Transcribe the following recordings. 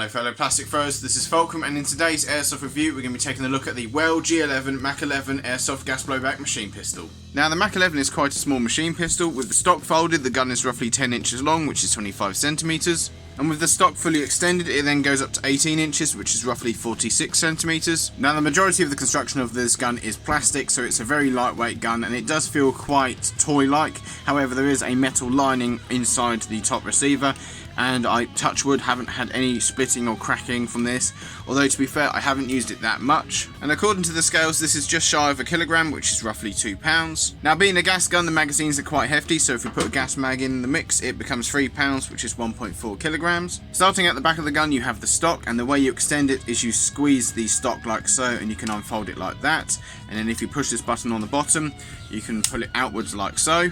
Hello fellow plastic throwers, this is Fulcrum, and in today's Airsoft review we're going to be taking a look at the G-11 MAC-11 Airsoft gas blowback machine pistol. Now the MAC-11 is quite a small machine pistol. With the stock folded, the gun is roughly 10 inches long, which is 25 centimeters. And with the stock fully extended, it then goes up to 18 inches, which is roughly 46 centimeters. Now the majority of the construction of this gun is plastic, so it's a very lightweight gun, and it does feel quite toy-like. However, there is a metal lining inside the top receiver, and I, touch wood, haven't had any splitting or cracking from this, although to be fair I haven't used it that much. And according to the scales, this is just shy of a kilogram, which is roughly 2 pounds. Now being a gas gun, the magazines are quite hefty, so if we put a gas mag in the mix, it becomes 3 pounds, which is 1.4 kilograms. Starting at the back of the gun, you have the stock, and the way you extend it is you squeeze the stock like so, and you can unfold it like that, and then if you push this button on the bottom, you can pull it outwards like so.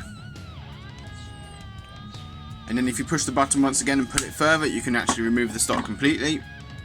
And then if you push the button once again and pull it further, you can actually remove the stock completely.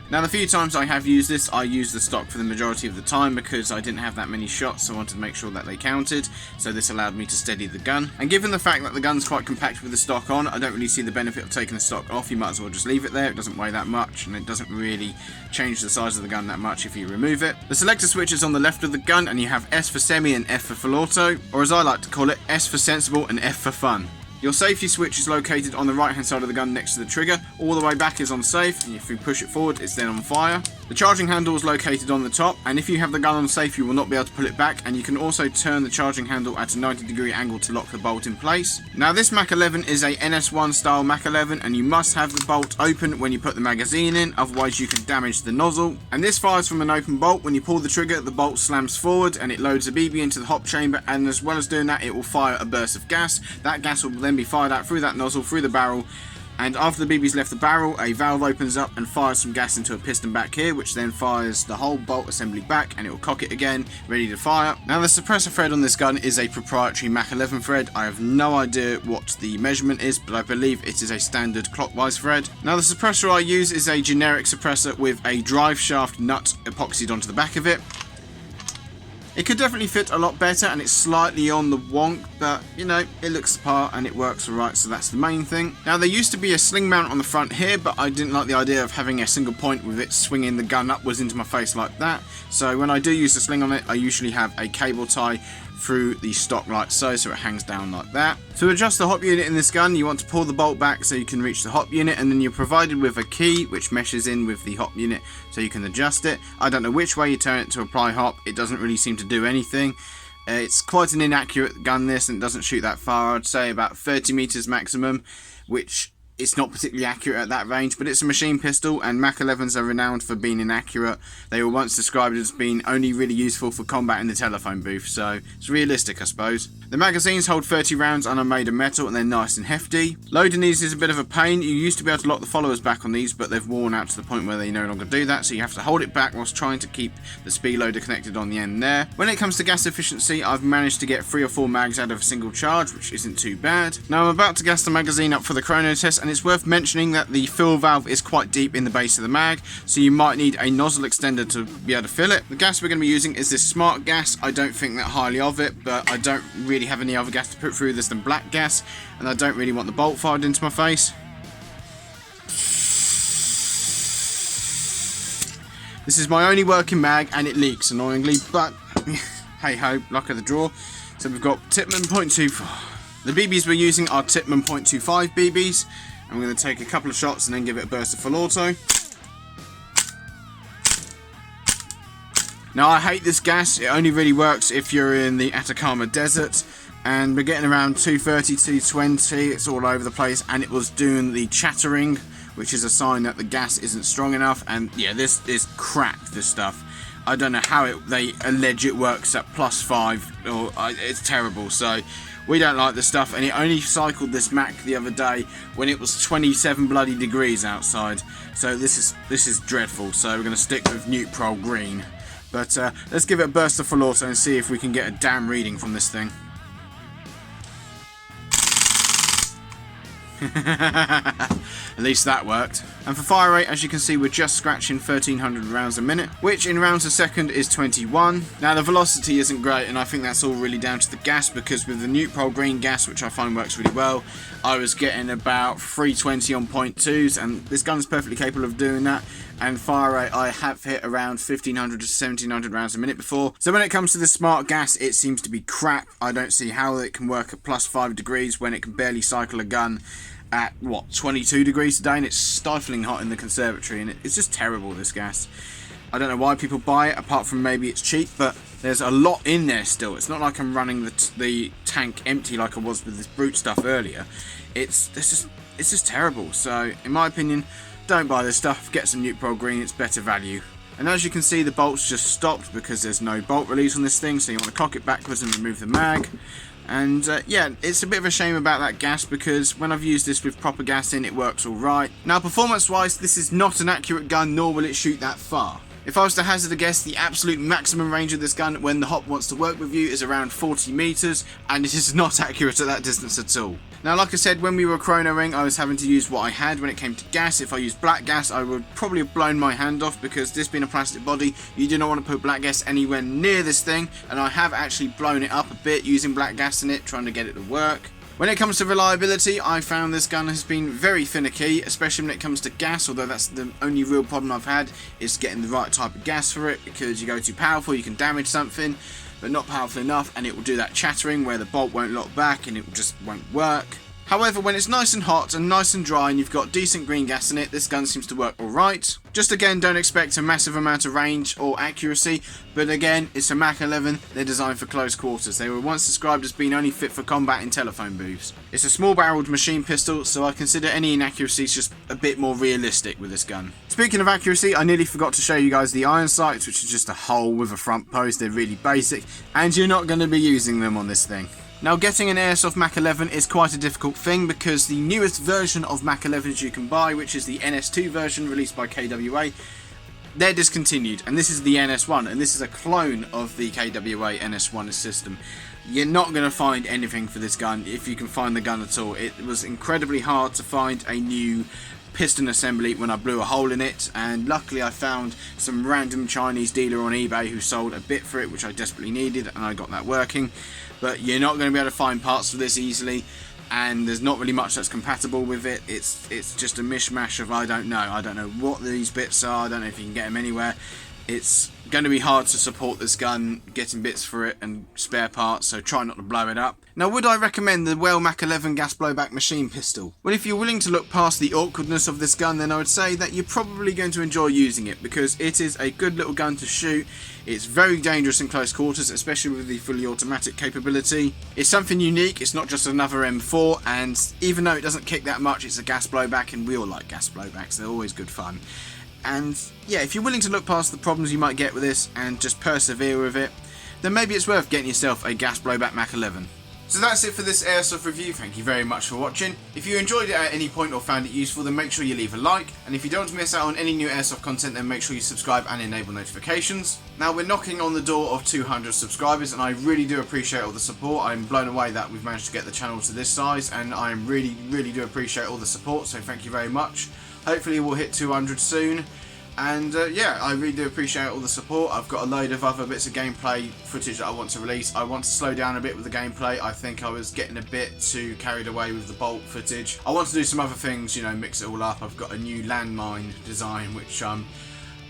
Now the few times I have used this, I used the stock for the majority of the time because I didn't have that many shots, so I wanted to make sure that they counted, so this allowed me to steady the gun. And given the fact that the gun's quite compact with the stock on, I don't really see the benefit of taking the stock off. You might as well just leave it there. It doesn't weigh that much, and it doesn't really change the size of the gun that much if you remove it. The selector switch is on the left of the gun, and you have S for semi and F for full auto, or as I like to call it, S for sensible and F for fun. Your safety switch is located on the right hand side of the gun next to the trigger. All the way back is on safe, and if you push it forward, it's then on fire. The charging handle is located on the top, and if you have the gun on safe, you will not be able to pull it back, and you can also turn the charging handle at a 90-degree angle to lock the bolt in place. Now this MAC-11 is a NS1 style MAC-11, and you must have the bolt open when you put the magazine in, otherwise you can damage the nozzle. And this fires from an open bolt. When you pull the trigger, the bolt slams forward and it loads a BB into the hop chamber, and as well as doing that, it will fire a burst of gas. That gas will then be fired out through that nozzle, through the barrel, and after the BB's left the barrel, a valve opens up and fires some gas into a piston back here, which then fires the whole bolt assembly back, and it will cock it again, ready to fire. Now the suppressor thread on this gun is a proprietary MAC-11 thread. I have no idea what the measurement is, but I believe it is a standard clockwise thread. Now the suppressor I use is a generic suppressor with a drive shaft nut epoxied onto the back of it. It could definitely fit a lot better, and it's slightly on the wonk, but you know, it looks the part and it works alright, so that's the main thing. Now there used to be a sling mount on the front here, but I didn't like the idea of having a single point with it swinging the gun upwards into my face like that. So when I do use the sling on it, I usually have a cable tie through the stock like so it hangs down like that. To adjust the hop unit in this gun, you want to pull the bolt back so you can reach the hop unit, and then you're provided with a key which meshes in with the hop unit so you can adjust it. I don't know which way you turn it to apply hop. It doesn't really seem to do anything. It's quite an inaccurate gun this, and it doesn't shoot that far. I'd say about 30 meters maximum, which it's not particularly accurate at that range, but it's a machine pistol, and MAC-11s are renowned for being inaccurate. They were once described as being only really useful for combat in the telephone booth, so it's realistic, I suppose. The magazines hold 30 rounds and are made of metal, and they're nice and hefty. Loading these is a bit of a pain. You used to be able to lock the followers back on these, but they've worn out to the point where they no longer do that, so you have to hold it back whilst trying to keep the speed loader connected on the end there. When it comes to gas efficiency, I've managed to get 3 or 4 mags out of a single charge, which isn't too bad. Now I'm about to gas the magazine up for the chrono test, and it's worth mentioning that the fill valve is quite deep in the base of the mag, so you might need a nozzle extender to be able to fill it. The gas we're going to be using is this smart gas. I don't think that highly of it, but I don't really have any other gas to put through this than black gas, and I don't really want the bolt fired into my face. This is my only working mag, and it leaks annoyingly, but hey ho, luck of the draw. So we've got Tipman .24. The BBs we're using are Tipman .25 BBs, and we're going to take a couple of shots and then give it a burst of full auto. Now I hate this gas. It only really works if you're in the Atacama Desert, and we're getting around 230, 220. It's all over the place, and it was doing the chattering, which is a sign that the gas isn't strong enough. And yeah, this is crap, this stuff. I don't know how they allege it works at +5, or it's terrible. So we don't like this stuff, and it only cycled this Mac the other day when it was 27 bloody degrees outside. So this is dreadful. So we're going to stick with neutral green. But let's give it a burst of full auto and see if we can get a damn reading from this thing. At least that worked. And for fire rate, as you can see, we're just scratching 1300 rounds a minute, which in rounds a second is 21. Now the velocity isn't great, and I think that's all really down to the gas, because with the neutral green gas, which I find works really well, I was getting about 320 on .2s, and this gun is perfectly capable of doing that. And fire rate, I have hit around 1500 to 1700 rounds a minute before. So when it comes to the smart gas, it seems to be crap. I don't see how it can work at plus 5 degrees when it can barely cycle a gun at, what, 22 degrees today, and it's stifling hot in the conservatory, and it's just terrible, this gas. I don't know why people buy it, apart from maybe it's cheap, but there's a lot in there still. It's not like I'm running the tank empty like I was with this brute stuff earlier. It's just terrible. So, in my opinion, don't buy this stuff, get some neutral green, it's better value. And as you can see, the bolt's just stopped because there's no bolt release on this thing, so you want to cock it backwards and remove the mag. And yeah, it's a bit of a shame about that gas, because when I've used this with proper gas in, it works alright. Now performance wise, this is not an accurate gun, nor will it shoot that far. If I was to hazard a guess, the absolute maximum range of this gun when the hop wants to work with you is around 40 meters, and it is not accurate at that distance at all. Now, like I said, when we were chronoing, I was having to use what I had when it came to gas. If I used black gas, I would probably have blown my hand off, because this being a plastic body, you do not want to put black gas anywhere near this thing, and I have actually blown it up a bit using black gas in it, trying to get it to work. When it comes to reliability, I found this gun has been very finicky, especially when it comes to gas, although that's the only real problem I've had, is getting the right type of gas for it, because you go too powerful, you can damage something, but not powerful enough, and it will do that chattering where the bolt won't lock back and it just won't work. However, when it's nice and hot and nice and dry and you've got decent green gas in it, this gun seems to work alright. Just again, don't expect a massive amount of range or accuracy, but again, it's a MAC-11, they're designed for close quarters. They were once described as being only fit for combat in telephone booths. It's a small barreled machine pistol, so I consider any inaccuracies just a bit more realistic with this gun. Speaking of accuracy, I nearly forgot to show you guys the iron sights, which is just a hole with a front post. They're really basic, and you're not going to be using them on this thing. Now, getting an Airsoft MAC-11 is quite a difficult thing, because the newest version of MAC-11s you can buy, which is the NS2 version released by KWA, they're discontinued, and this is the NS1, and this is a clone of the KWA NS1 system. You're not going to find anything for this gun, if you can find the gun at all. It was incredibly hard to find a new piston assembly when I blew a hole in it, and luckily I found some random Chinese dealer on eBay who sold a bit for it, which I desperately needed, and I got that working. But you're not going to be able to find parts for this easily, and there's not really much that's compatible with it. It's just a mishmash of I don't know what these bits are, I don't know if you can get them anywhere. It's going to be hard to support this gun, getting bits for it and spare parts, so try not to blow it up. Now, would I recommend the Well MAC-11 gas blowback machine pistol? Well, if you're willing to look past the awkwardness of this gun, then I would say that you're probably going to enjoy using it, because it is a good little gun to shoot. It's very dangerous in close quarters, especially with the fully automatic capability. It's something unique, it's not just another M4, and even though it doesn't kick that much, it's a gas blowback, and we all like gas blowbacks, they're always good fun. And yeah, if you're willing to look past the problems you might get with this and just persevere with it, then maybe it's worth getting yourself a gas blowback MAC-11. So that's it for this Airsoft review. Thank you very much for watching. If you enjoyed it at any point or found it useful, then make sure you leave a like. And if you don't want to miss out on any new Airsoft content, then make sure you subscribe and enable notifications. Now, we're knocking on the door of 200 subscribers, and I really do appreciate all the support. I'm blown away that we've managed to get the channel to this size, and I really do appreciate all the support, so thank you very much. Hopefully we'll hit 200 soon. And yeah, I really do appreciate all the support. I've got a load of other bits of gameplay footage that I want to release. I want to slow down a bit with the gameplay. I think I was getting a bit too carried away with the bolt footage. I want to do some other things, you know, mix it all up. I've got a new landmine design, which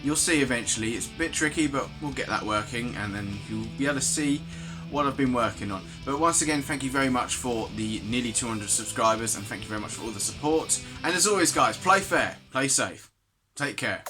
you'll see eventually. It's a bit tricky, but we'll get that working, and then you'll be able to see what I've been working on. But once again, thank you very much for the nearly 200 subscribers, and thank you very much for all the support. And as always, guys, play fair, play safe. Take care.